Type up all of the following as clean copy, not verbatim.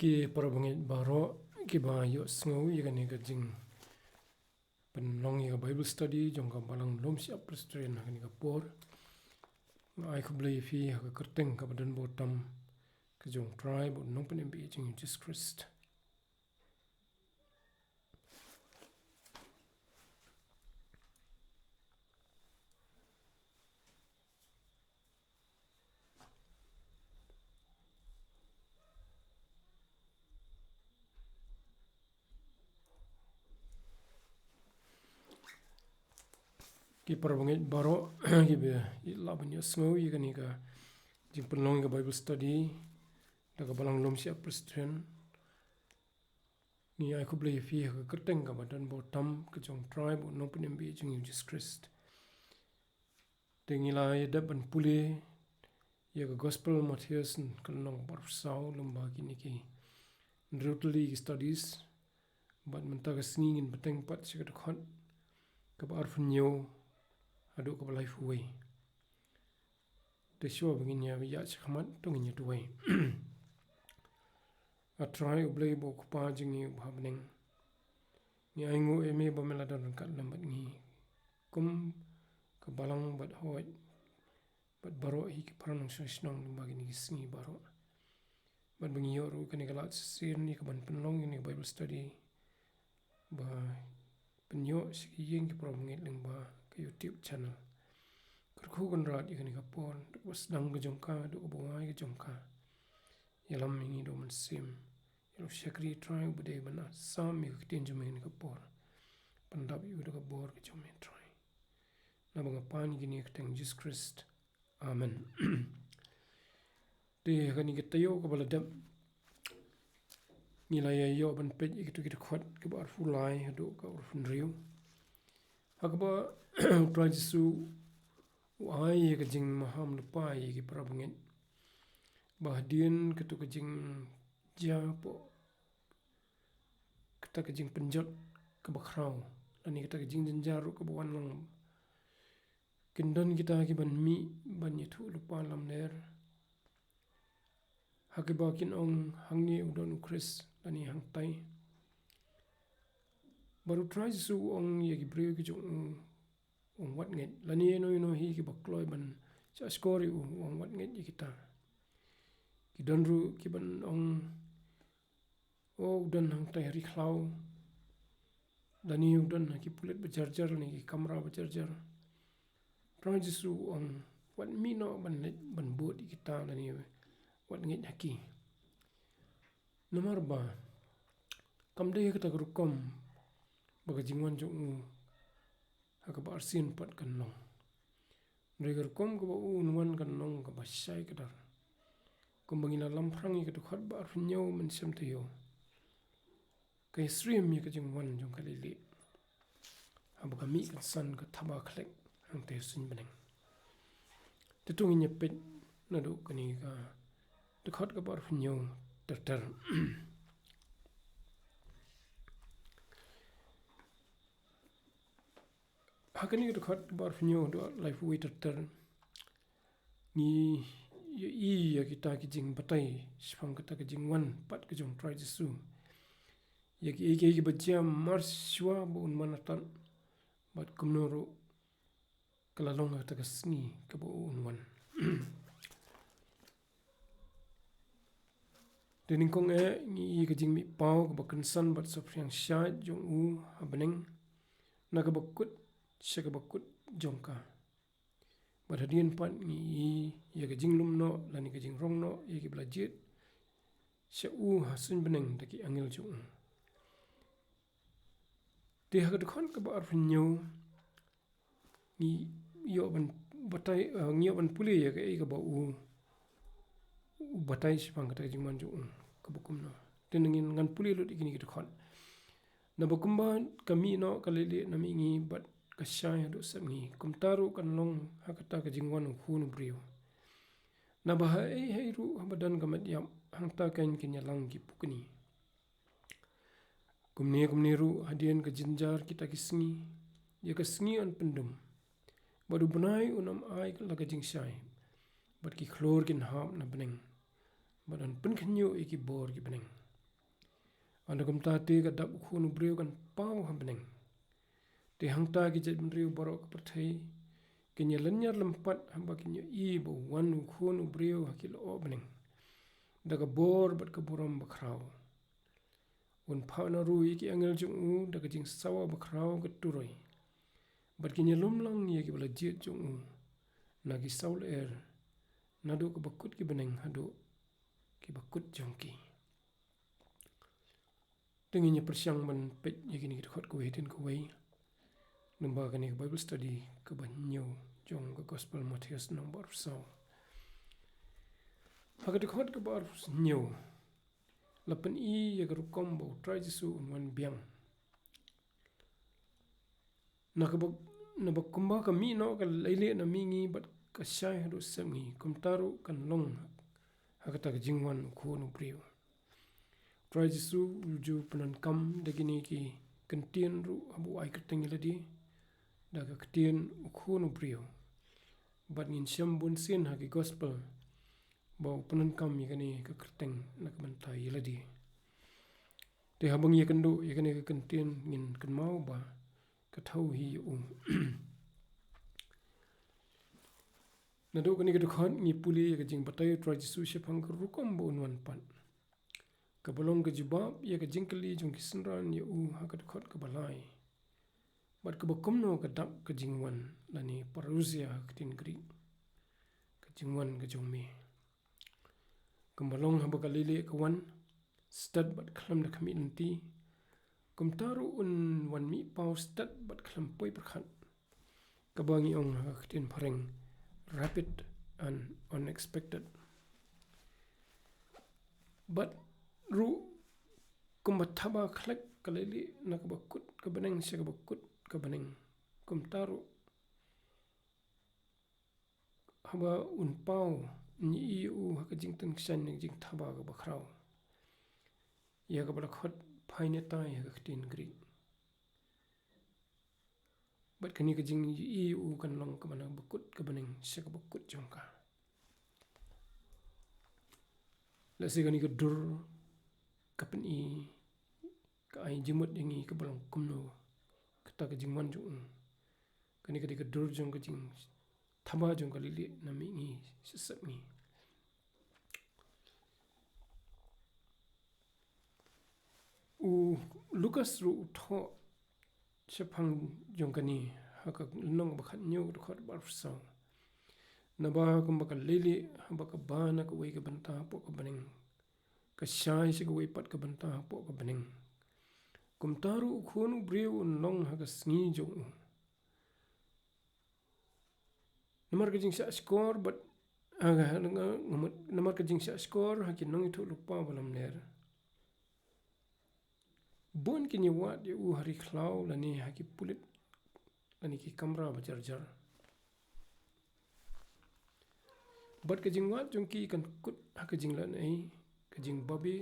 ki parabangit baroh ki ba yo sngi gani ka jing penlong ya Bible study jong ka Balang Lumshyiap Presbyterian gani ka por ai ku blai fi ka kerteng ka badan botam ka jong trai bo nong pen bi jing Jesus Christ ki parabangit baroh ki be laban yo sngi gani ka jing penlong ka Bible study da ka Balang Lumshyiap Presbyterian ni ai ku blai fi ka kerteng ka badan botam ka jong trai bo nong pen bi jing Jesus Christ tengilai da ban pule ya ka gospel Mathaios kalnong barsau lomba kini ki rutli studies but Mynta ka ngin pdeng pat si ka dkhot ka bar funyo adu ka life way the show begin ya ya chakmat tungin ya tuway a try ublay bo kupa jingi bhabneng ni aingu eme ba meladan kat lambat ni kum ka balang bat hoy bat baroh hi ki paranong shnong bagi ni sngi baroh bat bengi yo ru kani galat sin ni ka ban penlong ni Bible study ba penyo sikiyeng ki promngit leng ba ka YouTube channel kerku kan rat ikani ka pon was dang ka jongka do bongai ka jongka yalam mingi do man sim yalo shakri try bude bana sam mi ka tin jumen ka por pandap yu ka bor ka jumen try na banga pan gini ka teng Jesus Christ amen te kani ka tayo ka baladam nilai yo ban peit ikitu kita khot ka bar fulai do ka urfun riu hakaba U Trai Jisu ai ka jing maham lupa ki parabangit bahdian ketu ka jing ja po kita ka jing penjot ka bakrau ani kita ka jing jenjar ka bawan lang kindan kita ki ban mi ban yitu lupa lam ner hakiba kin ong hangni udon Chris ani hang tai baru Trai Jisu ong ye ki breu ki jong ong wat nget lani no hi ki bakloi ban cha skori ong wat nget ye kita ki donru ki ban ong udan hang tai ri khlau lani udan ki pulet bejarjar ni ki kamera bejarjar Trai Jisu ong wat mi no ban let ban bot kita lani wat nget haki nomor ba kamde kita rukom baga jingwan jong hakaba arsin pat kan long regar kom ko ba unwan kan long ka ba shai kadar kom bangina lamprang ka dkhot ba arnyo man sam tayo kay stream ka jingwan jong kalili abaga mi kan san ka thaba khlek hang te sun beneng tetung inya pet na do kani ka dkhot ka ba arnyo tar hakani ka dkhot bar funyo do life waiter ter ni ya kita ki jing batai phang ka ka jingwan pat ka jong Trai Jisu ya ki bajam marshwa bo un manatan bat kumnoro kala long ta ka sngi ka bo un wan dening kong ni ka jing mi pau ka bakan san bat sophyang sha jong u abaneng na ka bakut shakabakut jongka badhadian pat ni ya ka jinglum no lani ka jingrong no ya ki blajit sha u hasun beneng taki angel jong te ha ka khon ka bar funyo ni yo ban batai ngio ban puli ya ka ba u batai sipang ka jingman jong ka bukum no tenengin ngan puli lo ikini ka khon na bakumba kami no kalili na mingi bat kasyai do sangi kumtaru kan long hakata ka jingwan khunu brio na bahai hai ru badan gamat yam hangta kain kinyalang ki pukni kumni ru hadian ka jinjar kita kisngi ya ka sngi an pendum baru bunai unam ai la ka jingshai bat ki khlor kin hap na beneng badan pen khnyo ki bor ki beneng Anda kumta te ka dap khunu breu kan pau hambeneng. Te hangta ki jet mriu baroh ka pyrthei kinya lanyar lempat hamba kinya bo wanu khunu breu hakil o beneng. Daga bor bat ka buram bakrau. Un pa na rui ki angel jung u daga jing sawa bakrau ka turoi. Bat kinya lumlang ye ki bala jet jung u. Nagi saul nadu ka bakut ki beneng hadu ki bakut jong ki. Tenginya persiang ban peit ye kini dkhot ko hetin ko wei. Numba kani Bible study ka banyo jong ka gospel Mathaios nomor sau. Haka dkhot ka bar nyo. Lapan ye ka rukom bo Trai Jisu unwan biang. Nabak kumba ka mi no ka leile na mingi bat ka syai hadu sngi kumtaru kan long haka ta jingwan khunu priu. Trai Jisu uju penan kam dagini ki kentien ru abu ai keteng ladi daga ketien khunu priu. Bat ngin syam bun sin haki gospel bau penan kam yakani ka keteng nak Mynta ladi. Te habang ye kendo yakani ka kentien ngin kan mau ba ka thau hi Nadu kani ka dkhot ngi puli ka jing batai Trai Jisu syapang ka rukom bo unwan pan. Ka balong ka jibab ya ka jingkali jong kisenran ya haka dkhot ka balai. Bat ka bakumno ka dap ka jingwan lani paruzia ketin gri. Ka jingwan ka jong me. Kumbalong haba ka lele ka wan stad bat klam da kami nanti. Kumtaru wan mi pau stad bat klam poi perkhat. Ka bangi ong haka ketin pareng rapid and unexpected. But ru kumbat thaba khlek kaleli nak bakut ka beneng sya ka bakut ka beneng kumtaru haba un pau ni haka jing teng shan jing thaba ka bakrau ya ka balakhot phaine tai haka khtin gri bat kani ka jing kan long ka bana bakut ka beneng sya ka bakut jongka la se kani ka dur kapen ka ai jimut yangi ka balang kumno kata ka jingwan jung kani ka dur jong ka jing thaba jong ka lili nami ngi sesap ngi Lukas ru tho syapang jong kani haka nong bakhat nyo dkhot bar sau naba kumbaka lili hambaka bana ka wei ka banta po ka beneng ka syai si ka wei pat ka banta po ka beneng kumtaru khonu breu long haka sngi jong namar ka jing sa skor but namar ka jing sa skor haki nong itu lupa balam ner bon kini wat hari khlau lani haki pulit lani ki kamra bajar bat ka jing wat jong ki kan kut haka jing lan ai ka jing babi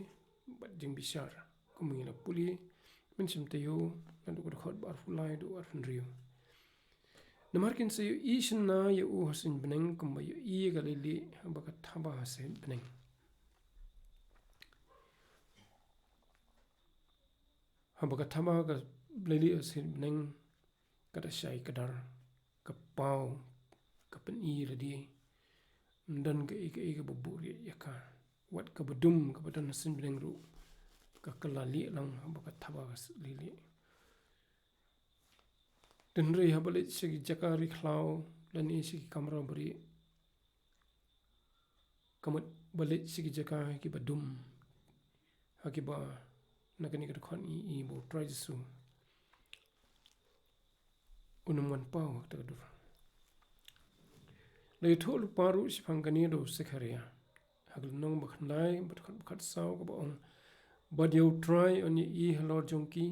bat jing bisar kumungi la puli men sim tayo nandu ka khot bar fulai do ar rio namar kin se ishin na ya hasin beneng kumba ya ga lili baka thaba hasin beneng hambaka thaba ka lili hasin beneng kata syai kadar ka pau ka pen radi dan ka baburi yaka wat ka badum ka badan hasin beneng ru ka kalali lang hambaka thaba lili dan rei habalit segi jakari khlau dan segi kamera beri kamat balit segi jakah ki badum haki ba nakani ka dkhon i bo Trai Jisu unumwan pau ta dur le thol paru sipang kani do sekharia hagl nong bakhnai bakhat sau ka ba ong badeu try on i halor jongki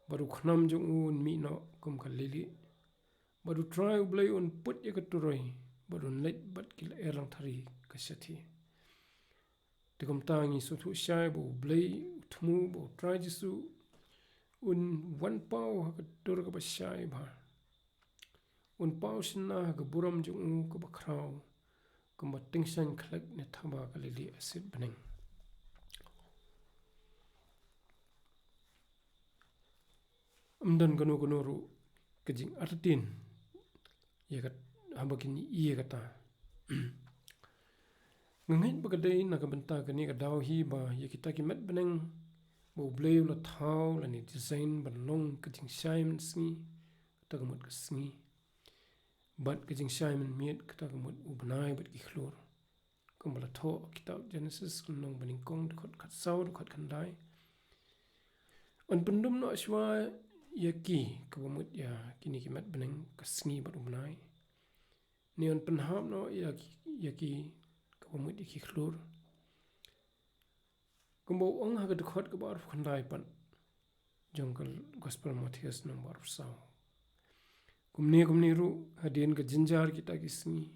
baru khnam jong un mi no kum khalili baru try ublai un put ya katuroi baru net bat kil erang thari kasathi tikum tangi so thu shai bo blai thmu bo Trai Jisu un wan pau ha katur ka ba shai bha un pau sinna ha buram jong ka ba khrau kum ba tingsan khlak ne thaba kalili asit beneng amdan kanu ru kajing artin ya kat habakin iya kata ngangit bagadai na kabenta kani ka daw hi ba ya kita ki met beneng bo bleu la thau la ni design ban long kajing shaim sngi ta gamut ka sngi bat kajing shaim miet kata gamut ubnai bat ki khlor kumbala tho kitab Genesis kunong baning kong dkhot khat sau dkhot khandai an pendum no shwa ya ki kabamut ya kini ki met beneng ka sngi bat ubnai ni an penham no ya ki kabamut ya ki khlor kumbo ong ha dkhot ka bar khandai pan jongkal gospel Mathaios nang bar sau kumni ru hadin ka jinjar kita ki sngi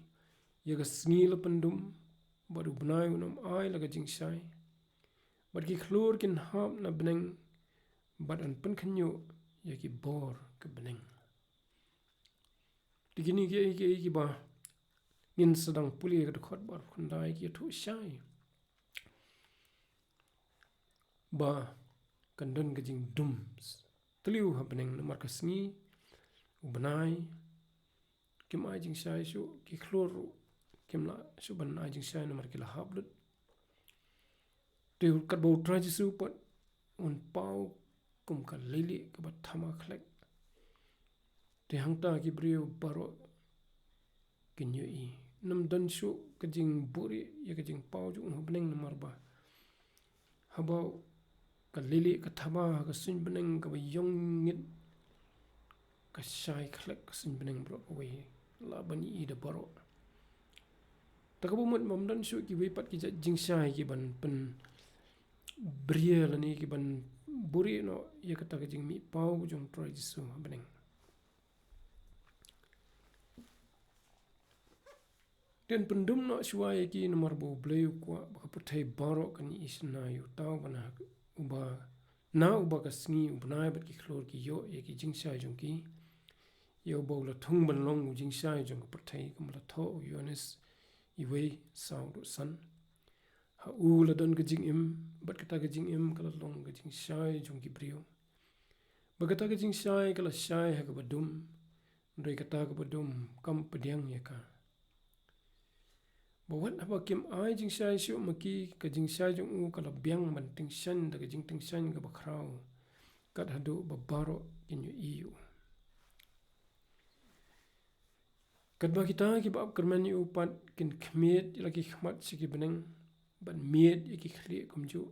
ya ka sngi la pendum baru benai unam ai la ka jingshai bat ki khlor kin hap na beneng bat an pen khanyo ya ki bor ka beneng tikini ki ba ngin sedang puli ka dkhot bar khandai ki thu shai ba kandan ka jing dum tliu ha beneng namar ka sngi ubenai kim ai jingshai shu ki khlor kim la shuban ai jingshai namar ki la hablut te kat bo Trai Jisu pat un pau kum ka lili ka ba thama khlek te hangta ki brio baroh kinyo i nam dan shu ka jing buri ya ka jing pau ju un beneng namar ba habau ka lili ka thama ka sun beneng ka ba yong ngit ka shai khlek ka sun beneng bro away la bani i da baroh takabumut mamdan shu ki we pat ki jing shai ki ban pen bria la ni ki ban buri no ya kata ka jing mi pau jong Trai Jisu beneng dan pendum no shwa ya ki nomor bo bleu kwa ba pyrthei baroh kan isna yu tau bana uba ka sngi ubnai bat ki khlor ki yo ya ki jing shai jong ki yo bo la thung ban long jing shai jong ka pyrthei kam la tho yones iwei sau do san ha u la don ka jing im bat kata ka jing im kala long ka jing shai jong ki brio ba kata ka jing shai kala shai ha ka badum ndoi kata ka badum kam pdeng ya ka bawat haba kim ai jing shai shu maki ka jing shai jong u kala biang ban ting shan da ka jing ting shan ka ba khrau kat hadu ba baroh kinyo iu kat ba kita ki ba kerman yu pat kin khmet laki khmat siki beneng ban miet iki khli kumju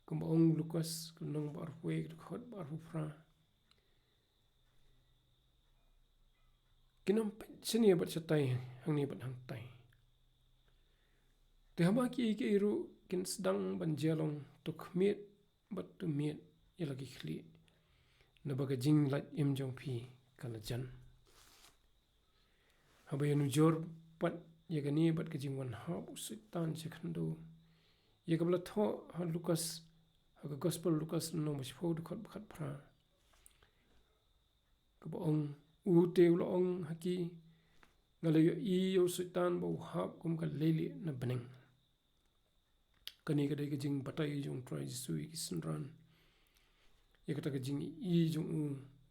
kumong Lukas kunong bar we dkhot bar fra kinam sini bat chatai hangni bat hang tai te haba ki ru kin sedang ban jalong to khmet bat tu miet ilaki khli na baga jing lat im jong phi kala jan haba yanu jor pat ya gani bat ka jingwan ha usitan sekhando ya kabla tho ha Lukas ha gospel Lukas no mas phod khot khat phra ka ong u te lo ong haki ngale yo i yo usitan bo ha kum ka leli na beneng kani ka dai ka jing batai jong Trai Jisu ki sunran ya kata ka jing i jong u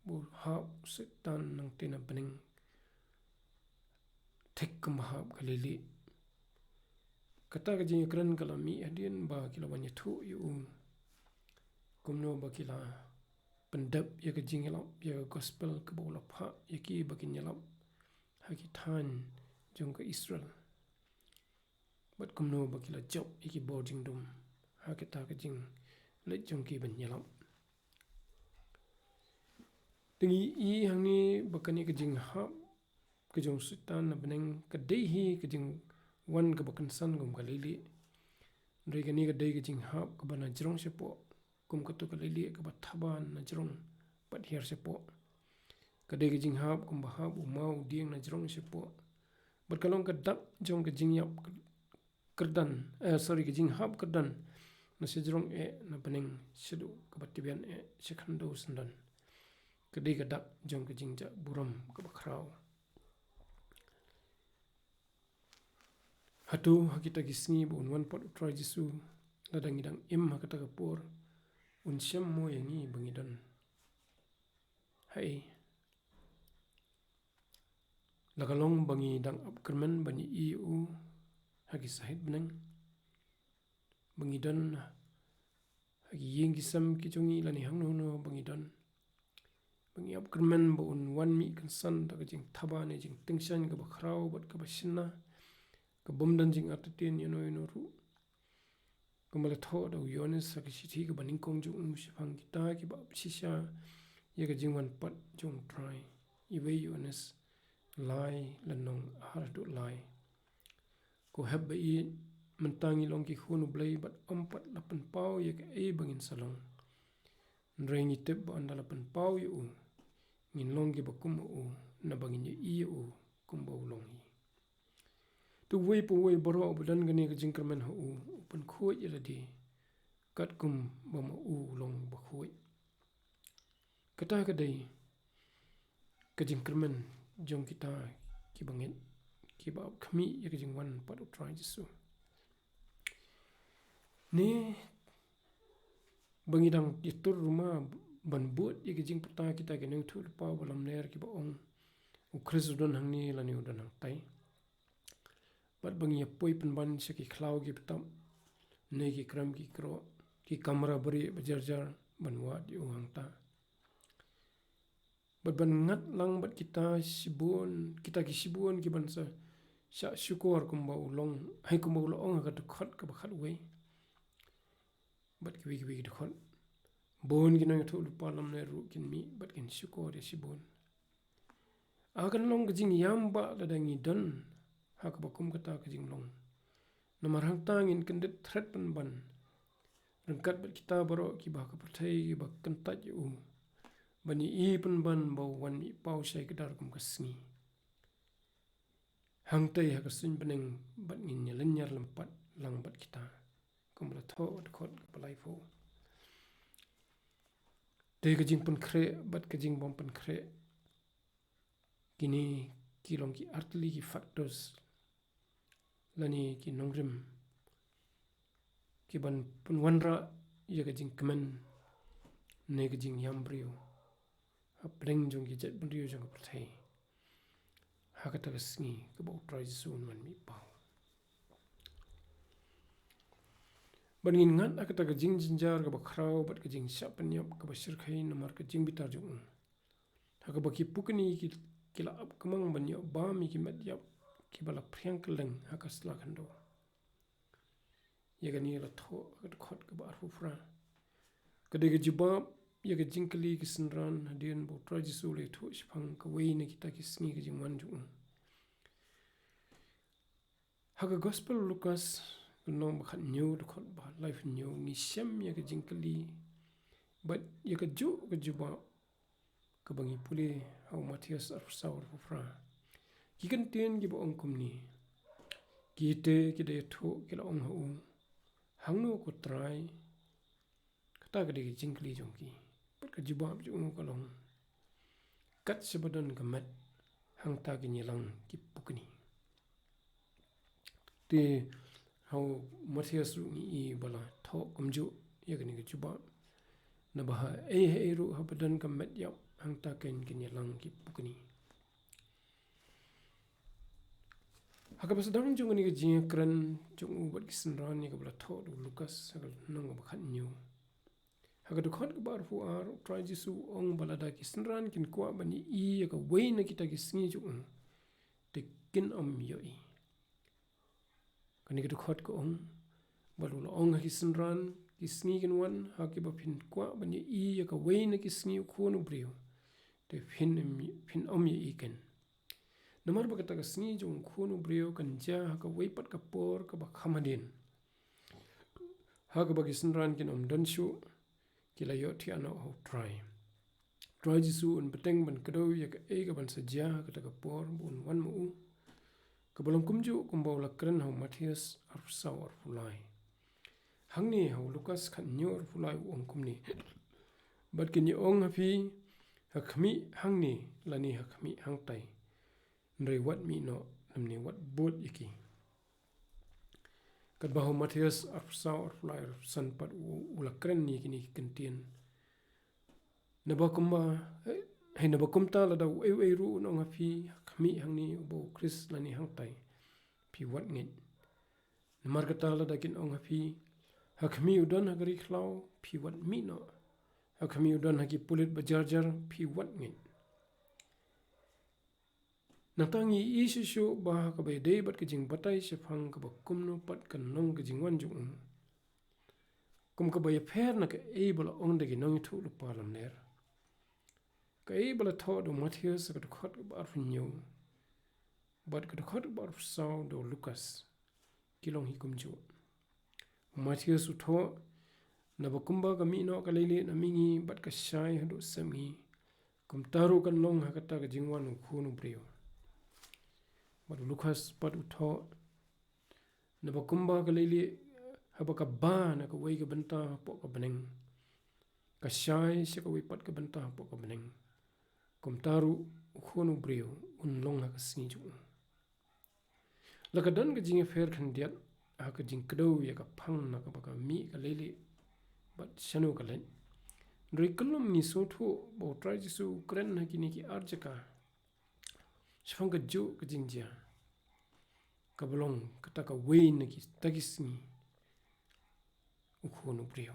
bo ha usitan nang te na beneng thek kum ha ka leli kata ka jing kran kala mi adien ba kila wanya thu yu kumno ba kila pendap ya ka jing yalap ya gospel ka bola pha ya ki ba kin yalap ha ki than jong ka Israel bat kumno ba kila job iki boarding dum ha kita ka jing le jong ki ban yalap tingi i hangni bakani ka jing ha ka jong sultan na beneng ka dei hi ka jing wan ka bakan san gum ka lili ndai ka ni ka dei ka jing hap ka bana jrong se po kum ka to ka lili ka ba thaban na jrong pat her se po ka dei ka jing hap kum ba hap u mau dieng na jrong se po bat kalong ka dak jong ka jing yap kerdan ka jing hap kerdan na se jrong na beneng sedu ka ba tibian se khando sandan ka dei ka dak jong ka jing ja buram ka ba khrau hatu hakita gisni bu unwan pot Trai Jisu ladang idang im hakata kapur un syam mo yangi bangidan hai lakalong bangi dang upkerman bani iu hagi sahid benang bangi don hagi yeng kisam kijongi lani hang no bangi don bangi upkerman ba un wan mi kan san da jing thaba ne jing tengshan ka ba khrau bat ka ba sinna ka bomdan jing atatin ino ru kembali tho da yones hagi sithi ka baning kong ju phang kita ki ba shisha ye ka jingwan pat jong try iwe yones lai lanong har du lai ko habba I mentangi long ki khunu blai bat ompat lapan pau ye ka bangin salong nrengi tep ba anda lapan pau yu ngin long ki bakum na bangin ye u kumba long hi tu wei pu wei baroh budan gani ka jingkerman ho upan khoi ila di kat kum ba ma long ba khoi kata ka dai ka jingkerman jong kita ki bangin ki ba khami ye ka jingwan pat U Trai Jisu ni bangidang ditur rumah ban buat ye ka jing pata kita ke nang thul pa balam ner ki ba ong U Krisudon hang ni lani udan hang tai bat bangi apoi penban se ki khlau ki patam ne ki kram ki kro ki kamera beri bajar ban wat yu hang ta bat ban ngat lang bat kita ki sibun ki ban sa sya syukur kumba ulong hai kumba ulong ka dkhot ka ba khat wei bat ki wi dkhot bon ki nang thul pa lam ne ru kin mi bat kin syukur ya sibun akan long ka jing yam ba da dangi don hak bakum kata ka jing long namar hang tangin kendet threat pan ban rengkat bat kita baroh ki ba ka pyrthei ki ba kentat yu bani pan ban ba wan mi pau sai kedar kum ka sngi hang tai ha ka sun beneng bat ngin nyar lempat lang bat kita kum la tho dkhot ka palai fo te ka jing pan khre bat ka jing bom pan khre kini kilong ki artli ki factors lani ki nongrim ki ban pun wanra ye ka jing kemen ne ka jing yam brio a pleng jong ki jet brio jong ka pyrthei ha ka ta ka sngi ka ba U Trai Jisu man mi pau ban ngin ngat a ka ta ka jing jinjar ka ba khrau bat ka jing sya panyap ka ba sirkhai namar ka jing bitar jong ha ka ba ki pukni ki la ap kamang ban yo ba mi ki mat yap ki bala phriang keleng ha ka sla khando ye ga ni la tho ka khot ka ba fu fra ka de ga jibab ye ga jingkali ki sinran hadien bo Trai Jisu le thu phang ka wei na kita ki sngi ka jingwan ju ha ka gospel Lucas nong ba khat new dkhot ba life new ni shem ye ga jingkali but ye ga ju ga jibab ka bangi puli au Mathaios ar saur fu fra ki kan ten ki ba ong kum ni ki te ki de thu ki la ong hu hang no ko try kata ka de jingkali jong ki pat ka jibab ju ka long kat sebadan ka mat hang ta ki nyilang ki pukni te hau Mathaios ru ni bala tho kumju ye ka ni ka jibab na ba he ru ha badan ka mat yap hang ta ken ki nyilang ki pukni Haka sedang jong ni ke kran jong ubat kisenran ni ke bela tho du Lukas haka nang ba khat nyu haka dkhot ke bar fu ar U Trai Jisu ong balada kisenran kin kwa bani ka wei na kita ki sngi ju te kin om yo I kani ke dkhot ko ong balu la ong ki senran ki sngi kin wan haki ba phin kwa bani ka wei na ki sngi khu no brio te phin om ye ken namar ba kata ka sngi jong khunu brio kan ja ka weipat ka por ka ba khamadin ha ka ba kisenran kin om don shu kila yo thi ano ho try Jisu un beteng ban kado ya ka ka ban sa ja ka ta ka por bun wan mu ka balang kumju kumbaw la kran ho Mathaios ar saw ar fulai hangni ho Lukas khan nyo ar fulai ong kumni bat kin ong hafi hakmi hangni lani hakmi hang tai Nrei wat mi no namni wat bot iki kat bahu Mathaios ar saw ar fulai san pat ula kran ni kini kentien na ba kumba hay na bakum ta la dau ei ru no nga phi khami hang ni bo Chris la ni hang tai phi wat ngin mar ka ta la da kin ong phi ha khami udon ha gari khlau phi wat mi no ha khami udon ha ki pulit bajar jar phi wat ngin natangi isu shu ba ka be dei bat ka jing batai se phang ka bakum no pat kan nong ka jingwan jung kum ka ba ya pher na ka ei bala ong de ki nong thu lu pa lam ner ka ei bala tho do Mathaios ka dkhot ba arfunyo bat ka dkhot ba arfsau do Lucas kilong hi kum ju Mathaios u tho na bakumba ka mi no ka lele na mingi bat ka shai hado samgi kum taru kan long ha ka ta ka jingwan u khunu brio bat Lucas pat u tho na bakumba ka lele haba ka ba na ka wei ka banta po ka beneng ka shai se ka wei pat ka banta po ka beneng kum taru u khunu brio un long ha ka singi ju la ka dan ka jinge fer khan diat ha ka jing kdo ya ka phang na ka ba ka mi ka lele bat shanu ka len roi kulum ni so thu bo trai jisu kren ha ki ni ki arjaka shfang ka ju ka jingjia ka bolong ka ta ka wei na ki tagisni u khunu brio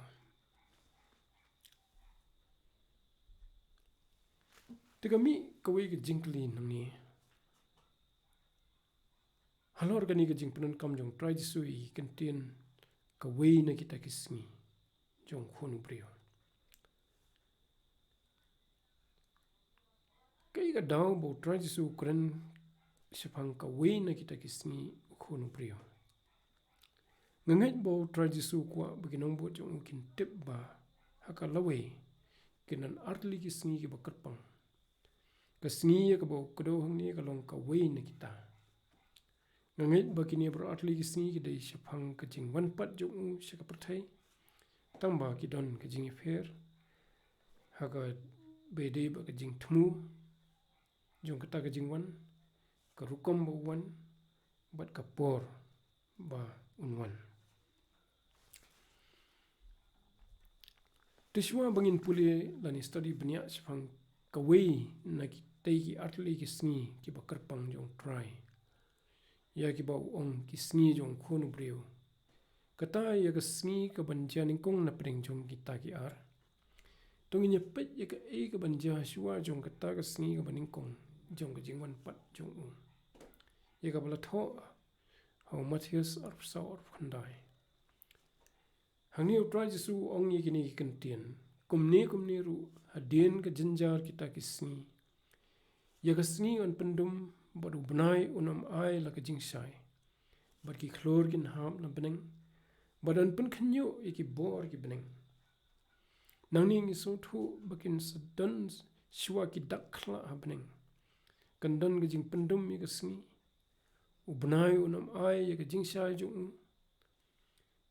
te ka mi ka wei ka jingkli nang ni halor ka ni ka jingpun kam jong trai jisu I kan tien ka wei na ki tagisni jong khunu brio kai ka daw bo trai jisu kren shapang ka wei na kita kisni khunu brio ngangai bo trai jisu kwa beginong bo jong kin tip ba haka lawe kinan artli kisni ki bakarpang ka sngi ka bo kdo hangni ka long ka wei na kita ngangai ba kini bro artli kisni ki dei shapang ka jingwan pat jong shaka pyrthei tamba ki don ka jing fer haka be dei ba ka jing thmu jong kata ka jingwan ka rukom ba wan bat ka por ba unwan tishwa bangin puli lani study bnya shfang ka wei na ki tei ki artli ki sngi ki ba karpang jong try ya ki ba ong ki sngi jong khonu brio kata ya ka sngi ka banja ning kong na pring jong ki ta ki ar tongin ya pet ya ka e ka banja shwa jong kata ka sngi ka baning kong jong ka jingwan pat jong ye ka bala tho how Mathaios arp sau arp khandai hangi U Trai Jisu ong ye kini kan tien kumni ru hadien ka jinjar kita kisni ye ka sngi on pendum badu benai unam ai la ka jingsai bad ki khlor kin ham na beneng badan pen khnyo ye ki bor ki beneng nangni ngi so thu bakin sadan shwa ki dakla ha beneng kandan ga jing pendum ye ka sngi ubnai unam ai ye ka jing shai jung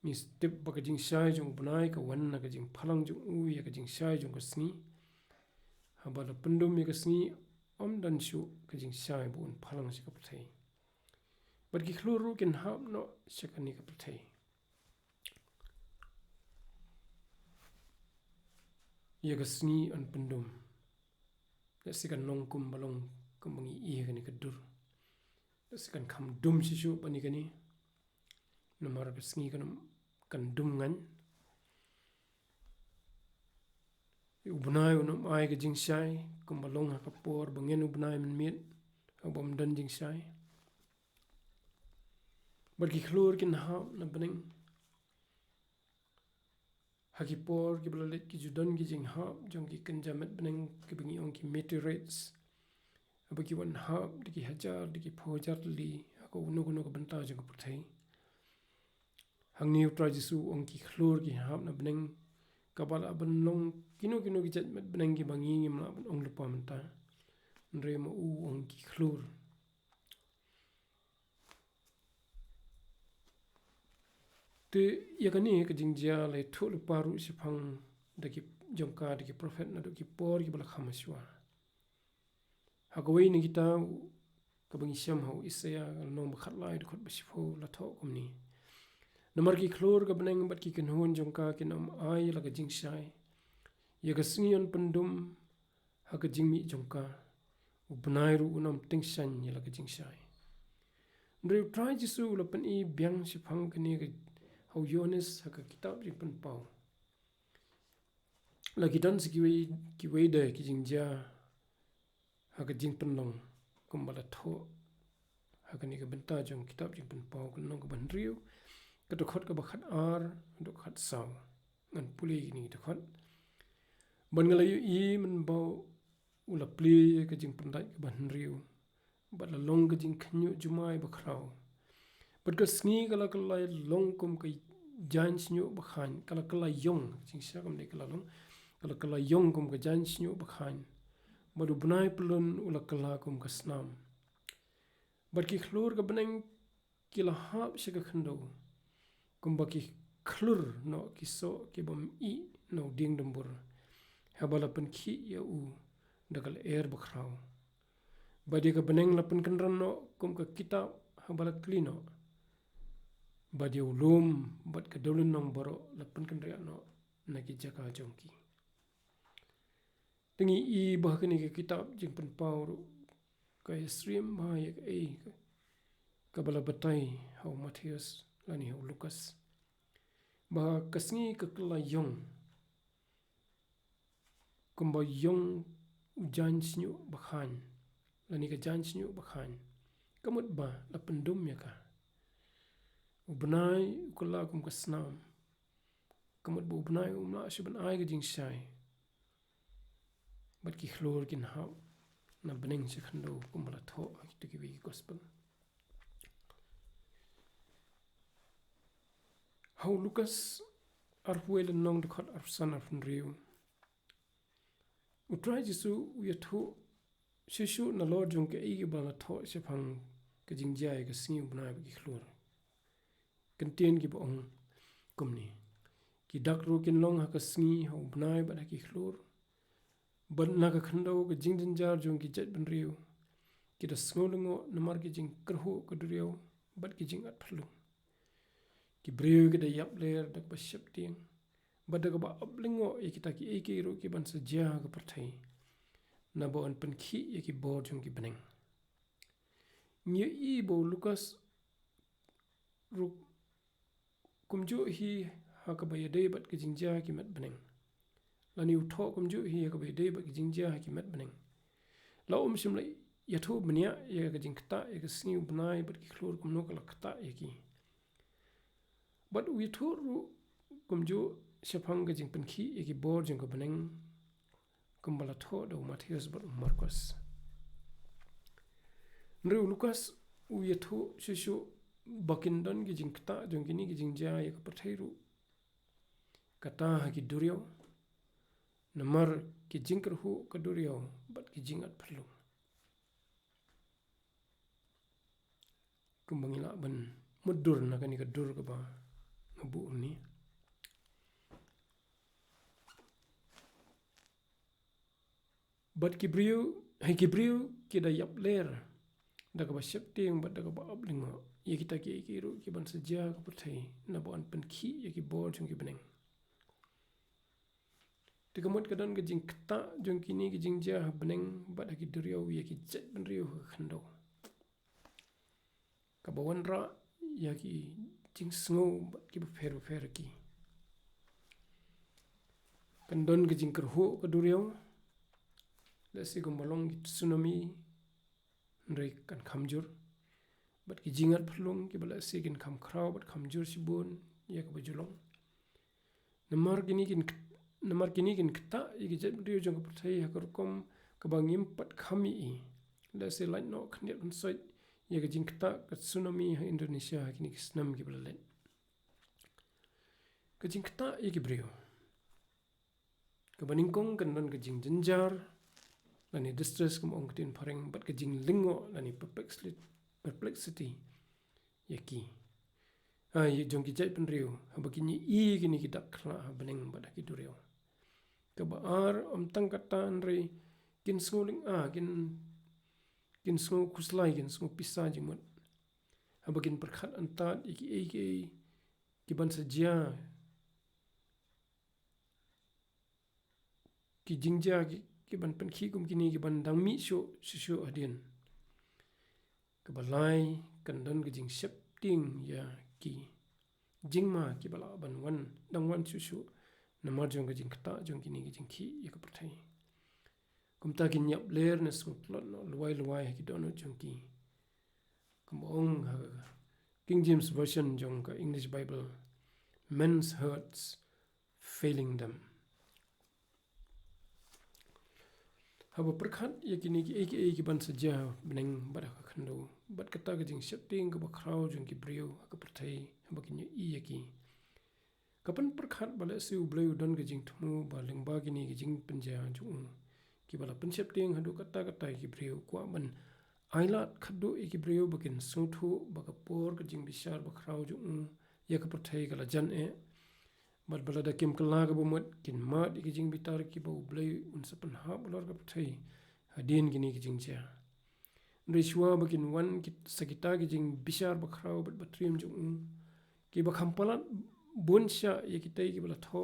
mi step ba ka jing shai jung ubnai ka wan na ka jing phalang jung ye ka jing shai jung ka sngi ha ba la pendum ye ka sngi om dan shu ka jing shai bun phalang se ka pthei bar ki khlu ru kin hap no se ka ni ka pthei ye ka sngi an pendum ya se kan nong kum balong kumangi I ka ni ka dur sekan kham dum shishu pani kani namar ka sngi kan dum ngan ubnai unam ai ka jing shai kumbalong ha ka por bangen ubnai min mit abom dan jing shai bar ki khlur kin ha na beneng ha ki por ki blalet ki judan ki jing ha jong ki kanjamet beneng ki bangi ong ki meteorites bagi wan hab diki hajar diki phojar li ako uno ka banta jang ka purthei hangni U Trai Jisu ong ki khlor ki hab na beneng kabal aban long kino ki jat met beneng ki bangi ngim la ong lupa menta nre ma u ong ki khlor te yakani ka jingjia le thul paru sifang daki jongka daki prophet na daki por ki bala khamashwa hagawai ni kita kabangi syam hau isaya nong bakhat lai dkhot basifo la tho kumni namar ki khlor ka beneng bat ki kanhon jongka kinam ai la ka jingshai ye ka sngion pendum haka jing mi jongka ubnai ru unam tingshan yala ka jing shai Ndre U Trai Jisu lapan I biang si phang kini ka hau Yohanes haka kitab jing pan pau la kitan si kiwei da ki jing ja haka jing pan long kumbala tho haka ni ka Mynta jong kitab jing pan pau kan long ka ban riu ka dkhot ka bakhat ar dkhot saw ngan puli ni dkhot ban ngala yu I man bau ula pli ka jing pan dai ka ban riu bat la long ka jing khnyu jumai bakrau bat ka sngi kala kala long kum ka jan snyu bakhan kala kala yong jing sha kam de kala long kala kala yong kum ka jan snyu bakhan badu bunai plun ula kala kum ka snam bat ki khlur ka beneng kila hap shaka khando kum ba ki khlur no ki so ki bam I no ding dambur habala pan khi ya u dagal air bakrau badi ka beneng lapan kanran no kum ka kitab habala klino badi ulum bat ka dawlin nong baroh lapan kan ria no na ki jaka jongki tingi I bah kini ka kitab jing pan pau ru ka stream ba ya ka bala batai hau Mathaios lani hau Lukas ba kasngi ka kala yong kumba yong ujan snyu bakhan lani ka jan snyu bakhan kamut ba lapan dum ya ka ubnai ukala kum ka snam kamut bu ubnai umla shuban ai ka jing shai bat ki khlor kin hau na beneng se khando kumbala tho ki ki gospel hau Lukas ar huel nong dkhot ar san ar riu U Trai Jisu u ya thu shishu na lord jong ke igi bala tho se phang ka jing jai ka singi ubnai ba ki khlor kan tien ki bong kumni ki dak ro kin long ha ka singi hau ubnai ba ki khlor ban na ka khando ka jing jin jar jong ki jet ban riu ki da sngolingo namar ki jing krho ka duriu bat ki jing at phlu ki breu ki da yap ler dak ba shep tiang ba da ba ablingo e ki ta ki e ki ro ki ban sa ja ka pyrthei na bo an pan khi e ki bo jong ki beneng ngi I bo Lukas ru kumju hi ha ka ba yade bat ki jing ja ki mat beneng lani U tho kumju hi ka ba yade bat ki jing ja ki mat beneng la shim la ya thu bnia ya ka jing kta ya ka singi ubnai bat ki khlor kum no ka la kta ya ki bat u thu ru kumju shephang ka jing pan khi ya ki bor jong ka beneng kumbala tho do Mathaios bat Markus Nre Lukas u ya thu shishu bakin don ki jing kta jong ki ni ki jing ja ya ka pyrthei ru kata ha ki durio namar ki jing krhu ka durio bat ki jing at phlu kumbangila ban mudur na kani ka dur ka ba ngabu ni bat ki briu ki da yap ler da ka ba shep tiang bat da ka ba ablingo ye kita ki ru ki ban saja ka pyrthei na bo an pan khi ye ki bor jong ki beneng tikamut ka don ka jing kta jong ki ni ki jing ja beneng bat ki durio ye ki jet ban riu khando ka ba wan ra ya ki jing sngo bat ki ba fer ki kan don ka jing krho ka durio la si kum balong ki tsunami nre kan khamjur bat ki jingat phlung ki bala si kin kham khrau bat khamjur sibun ya ka ba julong namar kini kin kta ye ki jet rio jong ka pyrthei ha kor kom ka ba ngim pat khami I la si lain no khnet un soi ye ka jing kta ka tsunami ha Indonesia ha kini ki snam ki bala len ka jing kta ye ki brio ka baning kong kan don ka jing janjar lani distress kum ong tin phareng bat ka jing lingo lani perplexity yaki ye jong ki jai pen riu ha ba kini I kini ki dak khla ha beneng bat ki durio ka ba ar om tang katan re kin sngoling kin sngo kuslai kin sngo pisa jimut ha ba kin perkhat antat ki ban sa ja ki jingja ki ki ban pen khi kum kini ki ban dang mi shu adien ka balai kan don ka jing shep ting ya ki jingma ki bala ban wan dang wan shu na mar jong ka jing kata jong kini ki jing khi ya ka pyrthei kum ta ki nyap ler na sung tlot no luai ki don jong ki kum ong ha King James Version jong ka English Bible men's hurts failing them haba perkhat ya kini ki ban saja beneng bada ka khando bat kata ka jing shepting ka bakrau jong ki brio ka pyrthei haba kini ya ki kapan perkhat bala siu bleu don ka jing thumu ba lengba kini ki jing penja jong ki bala pen shepting hadu kata ki brio kwa ban ailat khadu ki brio bakin suthu baka por ka jing bishar bakrau jong ya ka pyrthei kala jan bat bala da kim kala ka bumat kin mat ki jing bitar ki bau blei un sapan ha bolor ka pyrthei hadin kini ki jing cha rishwa bakin wan ki sakita ki jing bishar bakrau bat batrim jong ki bakhampalat bunsha ya ki tai ki bala tho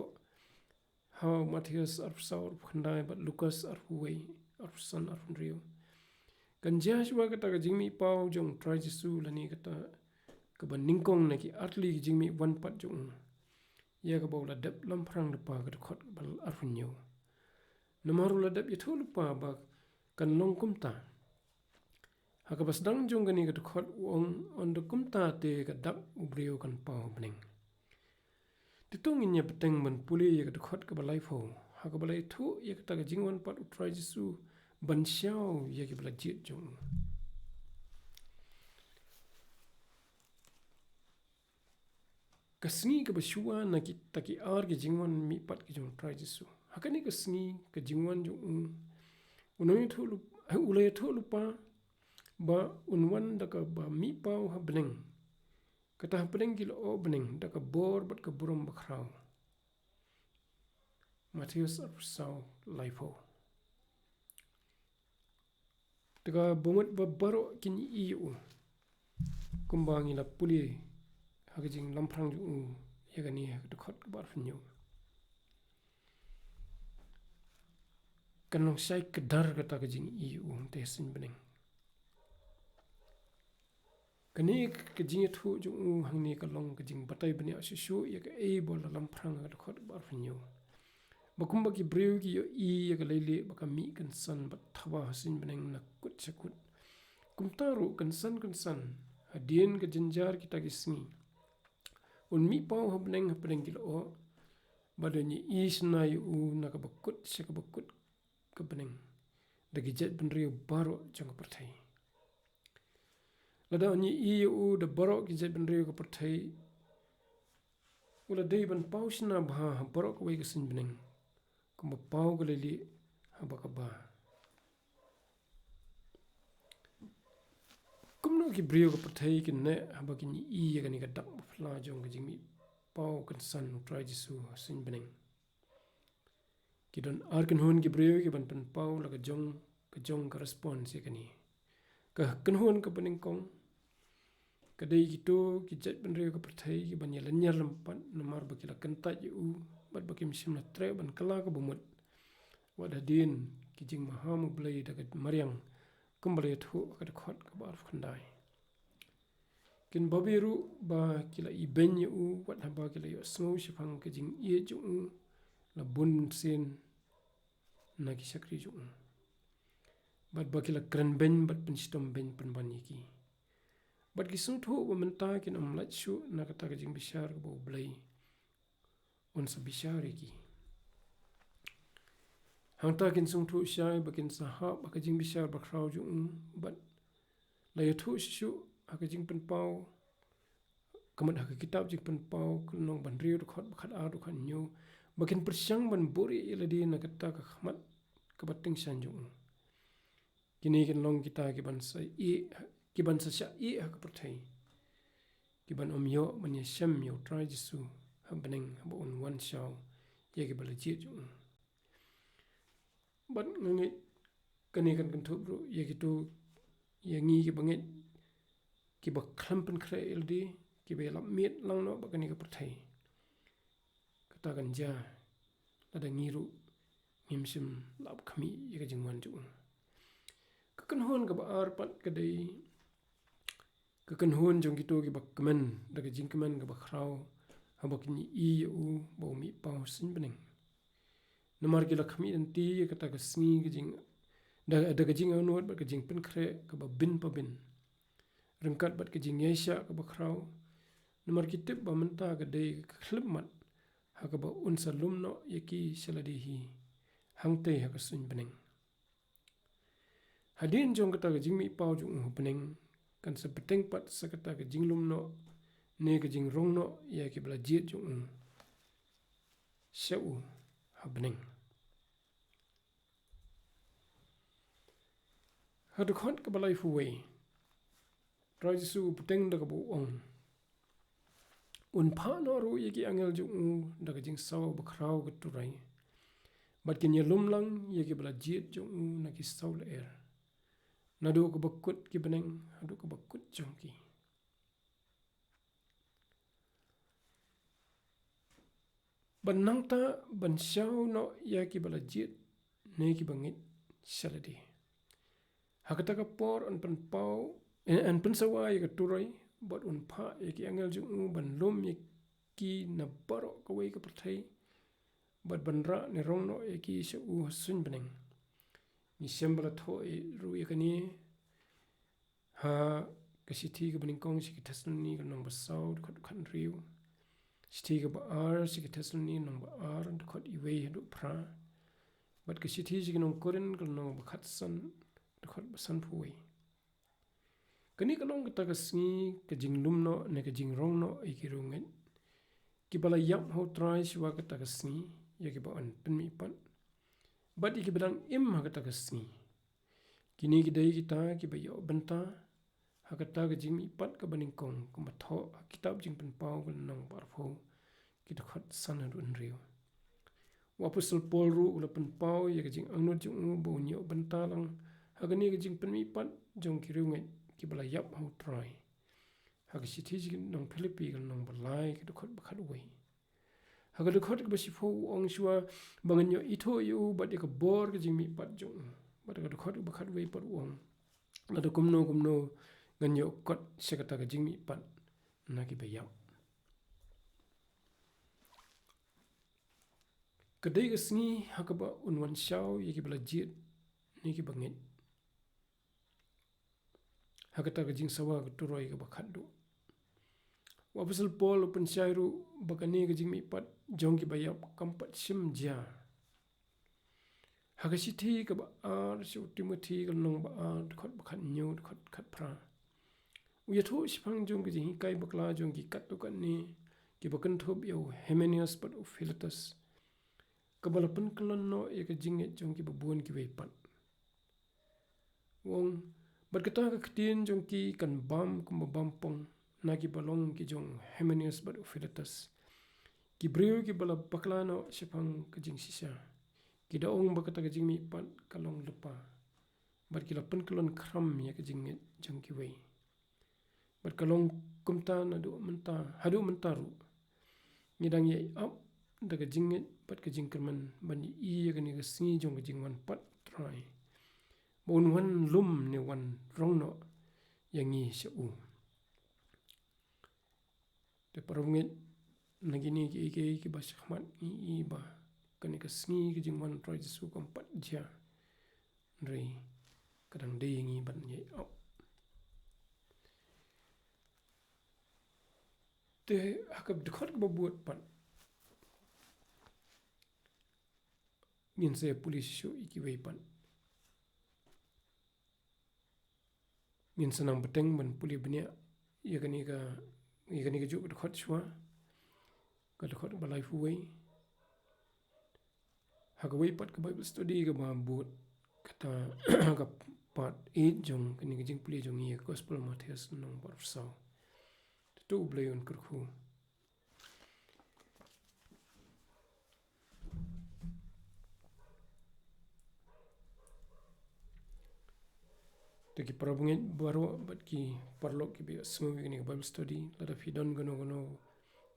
ha Mathaios arsaur khandai bat Lucas arhuwei arsan arhunrio kan Joshua kata ka jing mi pau jong U Trai Jisu lani kata ka ban ningkong na ki atli ki jing mi wan pat jong ya ka bau la dep lam phrang de pa ka dkhot bal arhunyo namaru la dep ya thulu pa ba kan long kumta ha ka bas dang jong gani ka dkhot on de kumta te ka dak ubrio kan pau bning titung in ya pdeng ban puli ya ka dkhot ka balai pho ha ka balai thu ya ka ta ka jingwan pat U Trai Jisu ban xiao ya ki bala jit jong ka sngi ka bashua na ki taki ar ki jingwan mi pat ki jong U Trai Jisu hakani ka sngi ka jingwan jong unoi thulu ulai thulu pa ba unwan da ka ba mi pau ha bneng kata ha bneng ki lo bneng da ka bor bat ka buram bakrau Mathaios arsau laifo daga bongot ba baroh kini iu kumbangi la puli hagajing lamprang ju ya gani dkhot bar hunyo kanong sai kedar kata kajing iu te sin beneng kani kajing thu ju hangni kalong kajing batai bani asushu ya ka e bol lamprang dkhot bar hunyo bakum baki breu ki yo ya ka leile baka mi kan san bat thawa sin beneng na kut sakut kumtaru kan san hadien ka janjar kita ki sngi un mi pau ha beneng ki lo badani isna yu na ka bakut se ka bakut ka beneng dagi jet benriu baroh jong pyrthei lada ni yu da baroh ki jet benriu ka pyrthei ula dei ban pau sina bha baroh ka wei ka sin beneng kuma pau ka leli ha baka ba kumno ki brio ka pyrthei ki ne ha baki ni ya ka ni ka dak fla jong ka jingmi pau kan san U Trai Jisu sin beneng ki don arkan hun ki brio ki ban pen pau la ka jong ka response ya kani ka kan hun ka pening kong ka dei ki to ki jet ban rio ka pyrthei ki ban yalan nyar lampat namar baki la kan ta yu bat baki msim na tre ban kala ka bumut wada din ki jing mahamu blai da ka maryang kumbale thu ka dkhot ka bar khandai kin babiru ba kila iben yu wat haba kila yo snow shifang ka jing ye ju la bun sen na ki sakri ju bat ba kila kran ben bat pen stom ben pen ban ki bat ki sung thu ba Mynta kin lat shu na ka ta ka jing bishar ka bo blai on sa bishar ki hang ta kin sung thu shai bakin sa ha ba ka jing bishar ba khrau ju bat la ya thu shu ha ka jing pen pau kamat ha ka kitab jing pen pau kunong ban riu khot khat a du khan nyu bakin persyang ban buri iladi na ka ta ka khmat ka bating san ju kini kin long kita ki ban sa sha i ha ka pyrthei ki ban yo ban ya shem yo Trai Jisu ha beneng ha bon wan shaw ye ki bala chi ju bat ngai kani kan thu bro ye ki to ye ngi ki banget ki ba khlam pen khre ildi ki be lam miet lang no ba kani ka pyrthei kata kan ja ada ngiru ngimsim lap kami ya jingwan ju kakan hon ka ba ar pat kadai kakan hon jong gitu ki ba kemen daga jing kemen ka ba khrau habak ni I u ba mi pau sin beneng namar ki la kami dan ti kata ka sngi ka jing daga jing anot ba ka jing pen khre ka ba bin pa bin rengkat bat ka jing yesha ka ba khrau namar ki tip ba Mynta ka dei ka khlip mat ha ka ba un salum no yaki shaladi hi hangte ha ka sun beneng hadin jong kata ka jing mi pau jong hu beneng kan sa peteng pat sa kata ka jing lum no ne ka jing rong no ya ki bla jiet jong shau ha beneng ha dkhot ka balai fu wei Trai Jisu peteng da ka bu ong un pha no ru yaki angel jong da ka jing saw ba khrau ka turai bat kin ya lum lang yaki bla jiet jong na ki saw la er nadu ka bakut ki beneng hadu ka bakut jong ki ban nang ta ban shaw no ya ki bala jiet ne ki bangit shaladi hakata ka por an pan pau an pan sawa ya ka turai bat un pha ya ki angel jung ban lom ya ki na baroh ka wei ka pyrthei bat ban ra ne rong no ya ki sha u sun beneng ni sembala tho ru ya ka ni ha ka sithi ka bening kong si ki thasni ka nong ba saw khot khan riu sithi ka ba ar si ki thasni nong ba ar dkhot I wei hadu phra bat ka sithi si ki nong koren ka nong ba khat san dkhot ba san phu wei kani ka long ka sngi ka jing lum no ne ka jing rong no I ki ru ngai ki bala yap ho trai shwa ka sngi ya ki ba an pen mi pan bat I ki badang im ha ka sngi kini ki dai kita ki ba yo banta hakata ka jing mi pat ka baning kong ko ma tho kitab jing pen pau ka nong par pho ki dkhot san run riu wapusal pol ru ula pen pau ya ka jing angnot jung bo nyo banta lang hagani ka jing pen mi pat jong ki ru ngai ki bala yap ho trai hag sithi ji nong philippi ka nong balai ki dkhot ba khat wei hag dkhot ka ba si pho ong shwa bangan yo itho yu bat ka bor ka jing mi pat jong bat ka dkhot ba khat wei par ong na da kumno ngan yo kot sekata ka jing mi pat na ki ba yap kadai ka sngi hakaba unwan shaw ye ki bala jiet ni ki bangit hakata ka jing sawa ka turoi ka bakhat du wapasal pol open shairu bakani ka jing mi pat jong ki bayap kampat sim ja hagasithi ka ba ar shu timothy ka nong ba ar khot bakhat nyu khot khat phra uyatho sipang jong ki jing kai bakla jong ki kat to kan ni ki bakan thob yo Hymenaeus pat of Philetus kabalapan kalon no ya ka jing jong ki babun ki wei pat wong bat kata ka ktin jong ki kan bam kum bam pong na ki balong ki jong Hymenaeus bat of Philetus ki brio ki bala bakla no sipang ka jing sisa ki daong ba kata ka jing mi pat kalong lepa bat ki lapan kalon kram ya ka jing jong ki wei bat kalong kumta na du Mynta hadu Mynta ru ngidang ye up daga jingit bat ka jing kerman ban I ya ka ni ka sngi jong ka jingwan pat trai bon wan lum ne wan rong no yang I sha u te parungit nagini ki ba shahmat I ba ka ni ka sngi ka jingwan Trai Jisu ka pat ja rei kadang dei yang I ban ye up te hakap dkhot ba buat pat ngin se pulis shu iki wei pan ngin sanang beteng ban puli benia ya kani ka ju dkhot shwa ka dkhot balai fu wei ha ka wei pat ka Bible study ka ba buat kata ka part 8 jong kani ka jing puli jong ye gospel Mathaios nong bar saw tu blayon kurkhu Taki parabungit baroh bat ki parlok ki biya semua ni Bible study lada fi don gono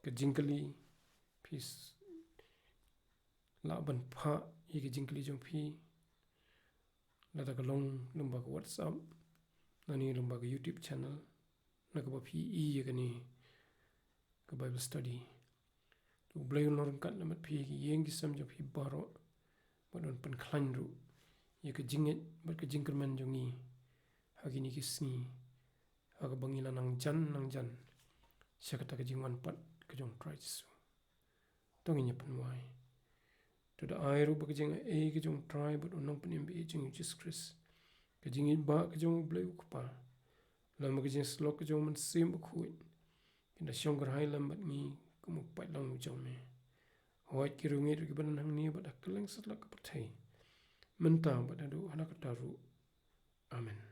ka jingkali peace la ban pha ye ke jingkli jong phi la ta kalong lumba ka WhatsApp nani lumba ka YouTube channel na ka ba phi ye ka ni ka Bible study tu blay lor kat na mat phi ki yeng ki sam jo phi baroh badon pan khlan ru ye ka jinget bat ka jingkerman jongi hagini ki sngi haga bangila nang jan syakata ka jingwan pat ka jong Trai Jisu tongi nyapan wai to da ai ru ba ka jing ka jong trai but onong panim be jing Jesus Christ ka jingin ba ka jong blay ku pa lam ka jing slok ka jong man sim khu kinda syonggar hai lam bat ni kumu pat lang jong me hoit ki rungi ki ban hang ni bat keleng satlak ka pethei Mynta bat adu anak taru amen.